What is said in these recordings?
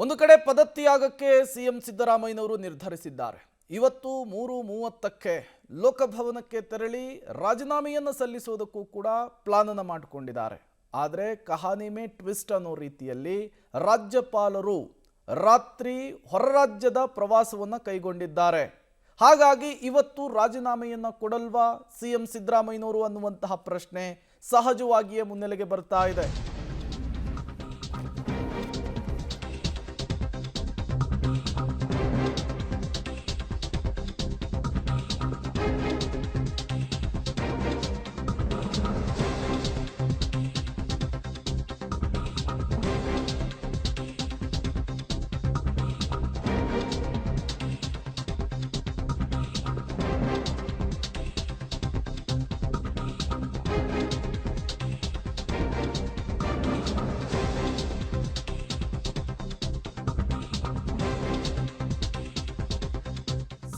ಒಂದು ಕಡೆ ಪದತ್ಯಾಗಕ್ಕೆ ಸಿಎಂ ಸಿದ್ದರಾಮಯ್ಯನವರು ನಿರ್ಧರಿಸಿದ್ದಾರೆ. ಇವತ್ತು 3:30ಕ್ಕೆ ಲೋಕಭವನಕ್ಕೆ ತೆರಳಿ ರಾಜೀನಾಮೆಯನ್ನು ಸಲ್ಲಿಸುವುದಕ್ಕೂ ಕೂಡ ಪ್ಲಾನ್ ಅನ್ನು ಮಾಡಿಕೊಂಡಿದ್ದಾರೆ. ಆದರೆ ಕಹಾನಿ ಮೇ ಟ್ವಿಸ್ಟ್ ಅನ್ನೋ ರೀತಿಯಲ್ಲಿ ರಾಜ್ಯಪಾಲರು ರಾತ್ರಿ ಹೊರ ರಾಜ್ಯದ ಪ್ರವಾಸವನ್ನು ಕೈಗೊಂಡಿದ್ದಾರೆ. ಹಾಗಾಗಿ ಇವತ್ತು ರಾಜೀನಾಮೆಯನ್ನು ಕೊಡಲ್ವಾ ಸಿಎಂ ಸಿದ್ದರಾಮಯ್ಯನವರು ಅನ್ನುವಂತಹ ಪ್ರಶ್ನೆ ಸಹಜವಾಗಿಯೇ ಮುನ್ನೆಲೆಗೆ ಬರ್ತಾ ಇದೆ.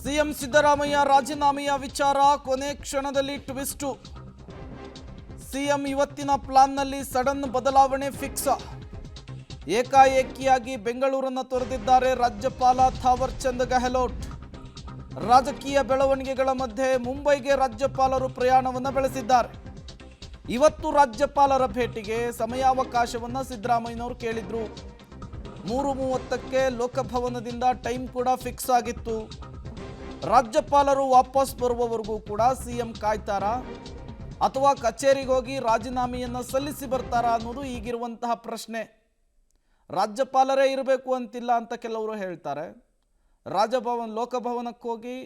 ಸಿಎಂ ಸಿದ್ದರಾಮಯ್ಯ ರಾಜೀನಾಮೆಯ ವಿಚಾರ ಕೊನೆ ಕ್ಷಣದಲ್ಲಿ ಟ್ವಿಸ್ಟು. ಸಿಎಂ ಇವತ್ತಿನ ಪ್ಲಾನ್ನಲ್ಲಿ ಸಡನ್ ಬದಲಾವಣೆ ಫಿಕ್ಸ್. ಏಕಾಏಕಿಯಾಗಿ ಬೆಂಗಳೂರನ್ನು ತೊರೆದಿದ್ದಾರೆ ರಾಜ್ಯಪಾಲ ಥಾವರ್ ಚಂದ್ ಗೆಹ್ಲೋಟ್. ರಾಜಕೀಯ ಬೆಳವಣಿಗೆಗಳ ಮಧ್ಯೆ ಮುಂಬೈಗೆ ರಾಜ್ಯಪಾಲರು ಪ್ರಯಾಣವನ್ನು ಬೆಳೆಸಿದ್ದಾರೆ. ಇವತ್ತು ರಾಜ್ಯಪಾಲರ ಭೇಟಿಗೆ ಸಮಯಾವಕಾಶವನ್ನು ಸಿದ್ದರಾಮಯ್ಯನವರು ಕೇಳಿದ್ರು. 3:30ಕ್ಕೆ ಲೋಕಭವನದಿಂದ ಟೈಮ್ ಕೂಡ ಫಿಕ್ಸ್ ಆಗಿತ್ತು. ರಾಜ್ಯಪಾಲರು ವಾಪಸ್ ಬರುವವರೆಗೂ ಕೂಡ ಸಿಎಂ ಕಾಯ್ತಾರಾ ಅಥವಾ ಕಚೇರಿಗೆ ಹೋಗಿ ರಾಜೀನಾಮೆಯನ್ನು ಸಲ್ಲಿಸಿ ಬರ್ತಾರಾ ಅನ್ನೋದು ಈಗಿರುವಂತಹ ಪ್ರಶ್ನೆ. ರಾಜ್ಯಪಾಲರೇ ಇರಬೇಕು ಅಂತಿಲ್ಲ ಅಂತ ಕೆಲವರು ಹೇಳ್ತಾರೆ. ಲೋಕಭವನಕ್ಕೆ ಹೋಗಿ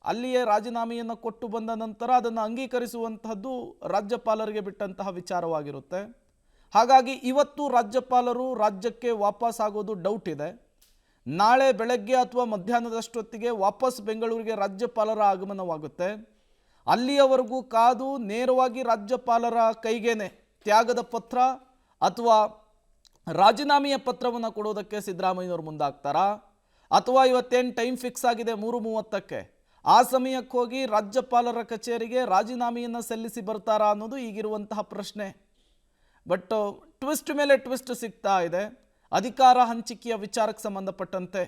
ಅಲ್ಲಿಯೇ ರಾಜೀನಾಮೆಯನ್ನು ಕೊಟ್ಟು ಬಂದ ನಂತರ ಅದನ್ನು ಅಂಗೀಕರಿಸುವಂತಹದ್ದು ರಾಜ್ಯಪಾಲರಿಗೆ ಬಿಟ್ಟಂತಹ ವಿಚಾರವಾಗಿರುತ್ತೆ. ಹಾಗಾಗಿ ಇವತ್ತು ರಾಜ್ಯಪಾಲರು ರಾಜ್ಯಕ್ಕೆ ವಾಪಸ್ ಆಗೋದು ಡೌಟ್ ಇದೆ. ನಾಳೆ ಬೆಳಗ್ಗೆ ಅಥವಾ ಮಧ್ಯಾಹ್ನದಷ್ಟೊತ್ತಿಗೆ ವಾಪಸ್ ಬೆಂಗಳೂರಿಗೆ ರಾಜ್ಯಪಾಲರ ಆಗಮನವಾಗುತ್ತೆ. ಅಲ್ಲಿಯವರೆಗೂ ಕಾದು ನೇರವಾಗಿ ರಾಜ್ಯಪಾಲರ ಕೈಗೇನೆ ತ್ಯಾಗದ ಪತ್ರ ಅಥವಾ ರಾಜೀನಾಮೆಯ ಪತ್ರವನ್ನು ಕೊಡೋದಕ್ಕೆ ಸಿದ್ದರಾಮಯ್ಯನವರು ಮುಂದಾಗ್ತಾರಾ ಅಥವಾ ಇವತ್ತೇನು ಟೈಮ್ ಫಿಕ್ಸ್ ಆಗಿದೆ 3:30ಕ್ಕೆ ಆ ಸಮಯಕ್ಕೆ ಹೋಗಿ ರಾಜ್ಯಪಾಲರ ಕಚೇರಿಗೆ ರಾಜೀನಾಮೆಯನ್ನು ಸಲ್ಲಿಸಿ ಬರ್ತಾರಾ ಅನ್ನೋದು ಈಗಿರುವಂತಹ ಪ್ರಶ್ನೆ. ಬಟ್ ಟ್ವಿಸ್ಟ್ ಮೇಲೆ ಟ್ವಿಸ್ಟ್ ಸಿಗ್ತಾ ಇದೆ. ಅಧಿಕಾರ ಹಂಚಿಕೆಯ ವಿಚಾರಕ್ಕೆ ಸಂಬಂಧಪಟ್ಟಂತೆ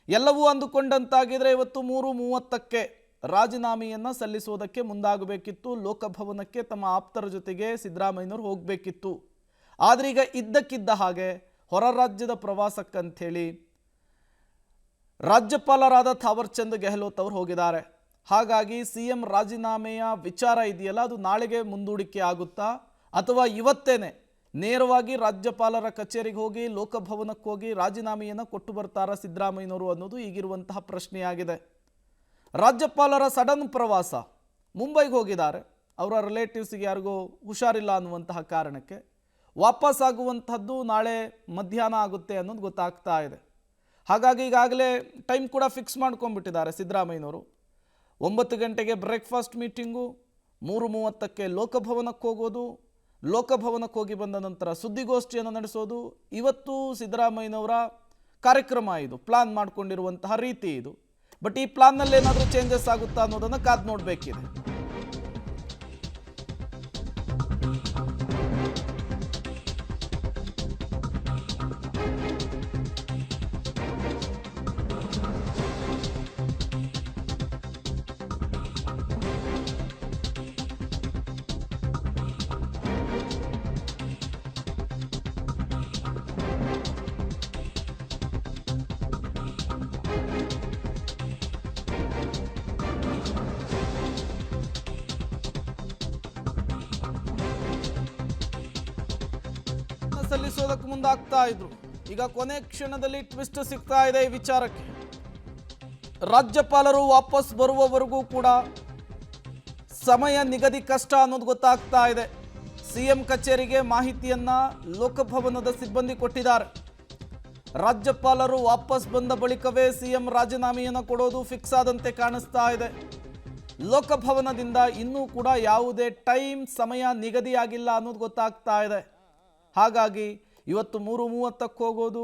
ಎಲ್ಲವೂ ಅಂದುಕೊಂಡಂತಾಗಿದ್ರೆ ಇವತ್ತು 3:30ಕ್ಕೆ ರಾಜೀನಾಮೆಯನ್ನು ಸಲ್ಲಿಸುವುದಕ್ಕೆ ಮುಂದಾಗಬೇಕಿತ್ತು. ಲೋಕಭವನಕ್ಕೆ ತಮ್ಮ ಆಪ್ತರ ಜೊತೆಗೆ ಸಿದ್ದರಾಮಯ್ಯನವರು ಹೋಗಬೇಕಿತ್ತು. ಆದರೆ ಈಗ ಇದ್ದಕ್ಕಿದ್ದ ಹಾಗೆ ಹೊರ ರಾಜ್ಯದ ಪ್ರವಾಸಕ್ಕಂಥೇಳಿ ರಾಜ್ಯಪಾಲರಾದ ಥಾವರ್ ಚಂದ್ ಗೆಹ್ಲೋಟ್ ಅವರು ಹೋಗಿದ್ದಾರೆ. ಹಾಗಾಗಿ ಸಿಎಂ ರಾಜೀನಾಮೆಯ ವಿಚಾರ ಇದೆಯಲ್ಲ ಅದು ನಾಳೆಗೆ ಮುಂದೂಡಿಕೆ ಆಗುತ್ತಾ ಅಥವಾ ಇವತ್ತೇನೆ ನೇರವಾಗಿ ರಾಜ್ಯಪಾಲರ ಕಚೇರಿಗೆ ಹೋಗಿ ಲೋಕಭವನಕ್ಕೆ ಹೋಗಿ ರಾಜೀನಾಮೆಯನ್ನು ಕೊಟ್ಟು ಬರ್ತಾರಾ ಸಿದ್ದರಾಮಯ್ಯನವರು ಅನ್ನೋದು ಈಗಿರುವಂತಹ ಪ್ರಶ್ನೆಯಾಗಿದೆ. ರಾಜ್ಯಪಾಲರ ಸಡನ್ ಪ್ರವಾಸ ಮುಂಬೈಗೆ ಹೋಗಿದ್ದಾರೆ. ಅವರ ರಿಲೇಟಿವ್ಸಿಗೆ ಯಾರಿಗೂ ಹುಷಾರಿಲ್ಲ ಅನ್ನುವಂತಹ ಕಾರಣಕ್ಕೆ ವಾಪಸ್ ಆಗುವಂತಹದ್ದು ನಾಳೆ ಮಧ್ಯಾಹ್ನ ಆಗುತ್ತೆ ಅನ್ನೋದು ಗೊತ್ತಾಗ್ತಾ ಇದೆ. ಹಾಗಾಗಿ ಈಗಾಗಲೇ ಟೈಮ್ ಕೂಡ ಫಿಕ್ಸ್ ಮಾಡ್ಕೊಂಡ್ಬಿಟ್ಟಿದ್ದಾರೆ ಸಿದ್ದರಾಮಯ್ಯನವರು. 9 ಗಂಟೆಗೆ ಬ್ರೇಕ್ಫಾಸ್ಟ್ ಮೀಟಿಂಗು, 3:30ಕ್ಕೆ ಲೋಕಭವನಕ್ಕೆ ಹೋಗೋದು, ಲೋಕಭವನಕ್ಕೆ ಹೋಗಿ ಬಂದ ನಂತರ ಸುದ್ದಿಗೋಷ್ಠಿಯನ್ನು ನಡೆಸೋದು. ಇವತ್ತು ಸಿದ್ದರಾಮಯ್ಯನವರ ಕಾರ್ಯಕ್ರಮ ಇದು, ಪ್ಲಾನ್ ಮಾಡಿಕೊಂಡಿರುವಂತಹ ರೀತಿ ಇದು. ಬಟ್ ಈ ಪ್ಲಾನ್ನಲ್ಲಿ ಏನಾದರೂ ಚೇಂಜಸ್ ಆಗುತ್ತಾ ಅನ್ನೋದನ್ನು ಕಾದು ನೋಡಬೇಕಿದೆ. ಸಲ್ಲಿಸೋದಕ್ಕೆ ಮುಂದಾಗ್ತಾ ಇದ್ರು. ಈಗ ಕೊನೆ ಕ್ಷಣದಲ್ಲಿ ಟ್ವಿಸ್ಟ್ ಸಿಗ್ತಾ ಇದೆ ಈ ವಿಚಾರಕ್ಕೆ. ರಾಜ್ಯಪಾಲರು ವಾಪಸ್ ಬರುವವರೆಗೂ ಕೂಡ ಸಮಯ ನಿಗದಿ ಕಷ್ಟ ಅನ್ನೋದು ಗೊತ್ತಾಗ್ತಾ ಇದೆ. ಸಿಎಂ ಕಚೇರಿಗೆ ಮಾಹಿತಿಯನ್ನ ಲೋಕಭವನದ ಸಿಬ್ಬಂದಿ ಕೊಟ್ಟಿದ್ದಾರೆ. ರಾಜ್ಯಪಾಲರು ವಾಪಸ್ ಬಂದ ಬಳಿಕವೇ ಸಿಎಂ ರಾಜೀನಾಮೆಯನ್ನು ಕೊಡೋದು ಫಿಕ್ಸ್ ಆದಂತೆ ಕಾಣಿಸ್ತಾ ಇದೆ. ಲೋಕಭವನದಿಂದ ಇನ್ನೂ ಕೂಡ ಯಾವುದೇ ಸಮಯ ನಿಗದಿಯಾಗಿಲ್ಲ ಅನ್ನೋದು ಗೊತ್ತಾಗ್ತಾ ಇದೆ. ಹಾಗಾಗಿ ಇವತ್ತು 3:30ಕ್ಕೆ ಹೋಗೋದು,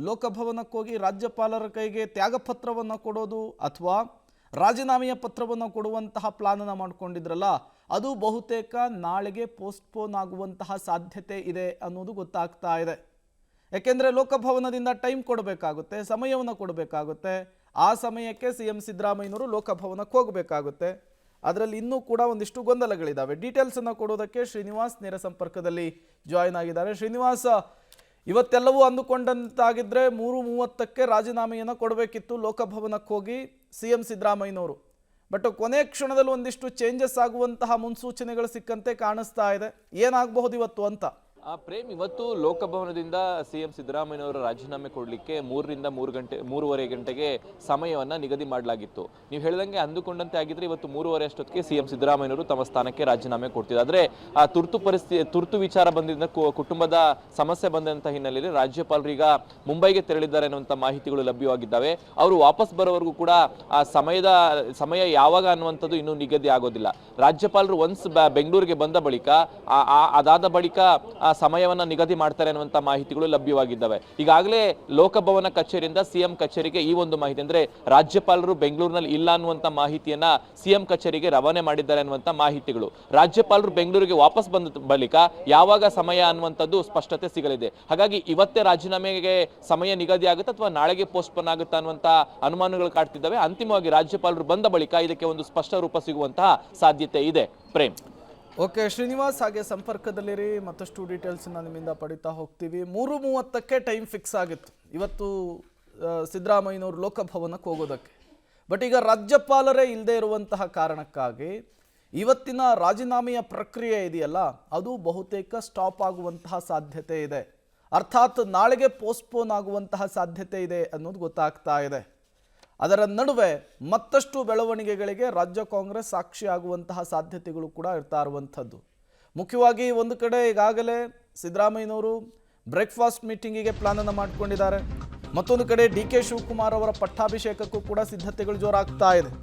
ಲೋಕಭವನಕ್ಕೆ ಹೋಗಿ ರಾಜ್ಯಪಾಲರ ಕೈಗೆ ತ್ಯಾಗಪತ್ರವನ್ನು ಕೊಡೋದು ಅಥವಾ ರಾಜೀನಾಮೆಯ ಪತ್ರವನ್ನು ಕೊಡುವಂತಹ ಪ್ಲಾನನ್ನು ಮಾಡಿಕೊಂಡಿದ್ರಲ್ಲ, ಅದು ಬಹುತೇಕ ನಾಳೆಗೆ ಪೋಸ್ಟ್ಪೋನ್ ಆಗುವಂತಹ ಸಾಧ್ಯತೆ ಇದೆ ಅನ್ನೋದು ಗೊತ್ತಾಗ್ತಾ ಇದೆ. ಯಾಕೆಂದರೆ ಲೋಕಭವನದಿಂದ ಟೈಮ್ ಕೊಡಬೇಕಾಗುತ್ತೆ, ಸಮಯವನ್ನು ಕೊಡಬೇಕಾಗುತ್ತೆ. ಆ ಸಮಯಕ್ಕೆ CM ಸಿದ್ದರಾಮಯ್ಯನವರು ಲೋಕಭವನಕ್ಕೆ ಹೋಗಬೇಕಾಗುತ್ತೆ. ಅದರಲ್ಲಿ ಇನ್ನೂ ಕೂಡ ಒಂದಿಷ್ಟು ಗೊಂದಲಗಳಿದ್ದಾವೆ. ಡೀಟೇಲ್ಸನ್ನು ಕೊಡೋದಕ್ಕೆ ಶ್ರೀನಿವಾಸ್ ನೇರ ಸಂಪರ್ಕದಲ್ಲಿ ಜಾಯಿನ್ ಆಗಿದ್ದಾರೆ. ಶ್ರೀನಿವಾಸ್, ಇವತ್ತೆಲ್ಲವೂ ಅಂದುಕೊಂಡಂತಾಗಿದ್ದರೆ 3:30ಕ್ಕೆ ರಾಜೀನಾಮೆಯನ್ನು ಕೊಡಬೇಕಿತ್ತು ಲೋಕಭವನಕ್ಕೆ ಹೋಗಿ CM ಸಿದ್ದರಾಮಯ್ಯನವರು. ಬಟ್ ಕೊನೆ ಕ್ಷಣದಲ್ಲಿ ಒಂದಿಷ್ಟು ಚೇಂಜಸ್ ಆಗುವಂತಹ ಮುನ್ಸೂಚನೆಗಳು ಸಿಕ್ಕಂತೆ ಕಾಣಿಸ್ತಾ ಇದೆ. ಏನಾಗಬಹುದು ಇವತ್ತು ಅಂತ? ಪ್ರೇಮ್, ಇವತ್ತು ಲೋಕಭವನದಿಂದ CM ಸಿದ್ದರಾಮಯ್ಯನವರ ರಾಜೀನಾಮೆ ಕೊಡಲಿಕ್ಕೆ 3:30 ಗಂಟೆಗೆ ಸಮಯವನ್ನ ನಿಗದಿ ಮಾಡಲಾಗಿತ್ತು. ನೀವು ಹೇಳಿದಂಗೆ ಅಂದುಕೊಂಡಂತೆ ಆಗಿದ್ರೆ ಇವತ್ತು 3:30 ಅಷ್ಟೊತ್ತಿಗೆ CM ಸಿದ್ದರಾಮಯ್ಯನವರು ತಮ್ಮ ಸ್ಥಾನಕ್ಕೆ ರಾಜೀನಾಮೆ ಕೊಡ್ತಿದ್ದಾರೆ. ಆದರೆ ಆ ತುರ್ತು ವಿಚಾರ ಬಂದಿದ್ದ ಕುಟುಂಬದ ಸಮಸ್ಯೆ ಬಂದಂತ ಹಿನ್ನೆಲೆಯಲ್ಲಿ ರಾಜ್ಯಪಾಲರು ಈಗ ಮುಂಬೈಗೆ ತೆರಳಿದ್ದಾರೆ ಅನ್ನುವಂಥ ಮಾಹಿತಿಗಳು ಲಭ್ಯವಾಗಿದ್ದಾವೆ. ಅವರು ವಾಪಸ್ ಬರೋವರೆಗೂ ಕೂಡ ಆ ಸಮಯ ಯಾವಾಗ ಅನ್ನುವಂಥದ್ದು ಇನ್ನೂ ನಿಗದಿ ಆಗೋದಿಲ್ಲ. ರಾಜ್ಯಪಾಲರು ಒನ್ಸ್ ಬೆಂಗಳೂರಿಗೆ ಬಂದ ಬಳಿಕ ಅದಾದ ಬಳಿಕ ಸಮಯವನ್ನ ನಿಗದಿ ಮಾಡ್ತಾರೆ ಅನ್ನುವಂಥ ಮಾಹಿತಿಗಳು ಲಭ್ಯವಾಗಿದ್ದಾವೆ. ಈಗಾಗಲೇ ಲೋಕಭವನ ಕಚೇರಿಯಿಂದ CM ಕಚೇರಿಗೆ ಈ ಒಂದು ಮಾಹಿತಿ, ಅಂದ್ರೆ ರಾಜ್ಯಪಾಲರು ಬೆಂಗಳೂರಿನಲ್ಲಿ ಇಲ್ಲ ಅನ್ನುವಂಥ ಮಾಹಿತಿಯನ್ನ CM ಕಚೇರಿಗೆ ರವಾನೆ ಮಾಡಿದ್ದಾರೆ ಅನ್ನುವಂಥ ಮಾಹಿತಿಗಳು. ರಾಜ್ಯಪಾಲರು ಬೆಂಗಳೂರಿಗೆ ವಾಪಸ್ ಬಂದ ಬಳಿಕ ಯಾವಾಗ ಸಮಯ ಅನ್ನುವಂಥದ್ದು ಸ್ಪಷ್ಟತೆ ಸಿಗಲಿದೆ. ಹಾಗಾಗಿ ಇವತ್ತೇ ರಾಜೀನಾಮೆಗೆ ಸಮಯ ನಿಗದಿ ಆಗುತ್ತೆ ಅಥವಾ ನಾಳೆಗೆ ಪೋಸ್ಟ್ಪೋನ್ ಆಗುತ್ತಾ ಅನ್ನುವಂಥ ಅನುಮಾನಗಳು ಕಾಡ್ತಿದ್ದಾವೆ. ಅಂತಿಮವಾಗಿ ರಾಜ್ಯಪಾಲರು ಬಂದ ಬಳಿಕ ಇದಕ್ಕೆ ಒಂದು ಸ್ಪಷ್ಟ ರೂಪ ಸಿಗುವಂತಹ ಸಾಧ್ಯತೆ ಇದೆ. ಪ್ರೇಮ್. ಓಕೆ ಶ್ರೀನಿವಾಸ್, ಹಾಗೆ ಸಂಪರ್ಕದಲ್ಲಿರಿ, ಮತ್ತಷ್ಟು ಡೀಟೇಲ್ಸನ್ನು ನಿಮ್ಮಿಂದ ಪಡಿತಾ ಹೋಗ್ತೀವಿ. 3:30ಕ್ಕೆ ಟೈಮ್ ಫಿಕ್ಸ್ ಆಗಿತ್ತು ಇವತ್ತು ಸಿದ್ದರಾಮಯ್ಯನವರು ಲೋಕಭವನಕ್ಕೆ ಹೋಗೋದಕ್ಕೆ. ಬಟ್ ಈಗ ರಾಜ್ಯಪಾಲರೇ ಇಲ್ಲದೆ ಇರುವಂತಹ ಕಾರಣಕ್ಕಾಗಿ ಇವತ್ತಿನ ರಾಜೀನಾಮೆಯ ಪ್ರಕ್ರಿಯೆ ಇದೆಯಲ್ಲ, ಅದು ಬಹುತೇಕ ಸ್ಟಾಪ್ ಆಗುವಂತಹ ಸಾಧ್ಯತೆ ಇದೆ. ಅರ್ಥಾತ್ ನಾಳೆಗೆ ಪೋಸ್ಟ್ಪೋನ್ ಆಗುವಂತಹ ಸಾಧ್ಯತೆ ಇದೆ ಅನ್ನೋದು ಗೊತ್ತಾಗ್ತಾ ಇದೆ. ಅದರ ನಡುವೆ ಮತ್ತಷ್ಟು ಬೆಳವಣಿಗೆಗಳಿಗೆ ರಾಜ್ಯ ಕಾಂಗ್ರೆಸ್ ಸಾಕ್ಷಿಯಾಗುವಂತಹ ಸಾಧ್ಯತೆಗಳು ಕೂಡ ಇರ್ತಾ ಇರುವಂಥದ್ದು. ಮುಖ್ಯವಾಗಿ ಒಂದು ಕಡೆ ಈಗಾಗಲೇ ಸಿದ್ದರಾಮಯ್ಯನವರು ಬ್ರೇಕ್ಫಾಸ್ಟ್ ಮೀಟಿಂಗಿಗೆ ಪ್ಲಾನನ್ನು ಮಾಡಿಕೊಂಡಿದ್ದಾರೆ. ಮತ್ತೊಂದು ಕಡೆ DK ಶಿವಕುಮಾರ್ ಅವರ ಪಟ್ಟಾಭಿಷೇಕಕ್ಕೂ ಕೂಡ ಸಿದ್ಧತೆಗಳು ಜೋರಾಗ್ತಾ ಇದೆ.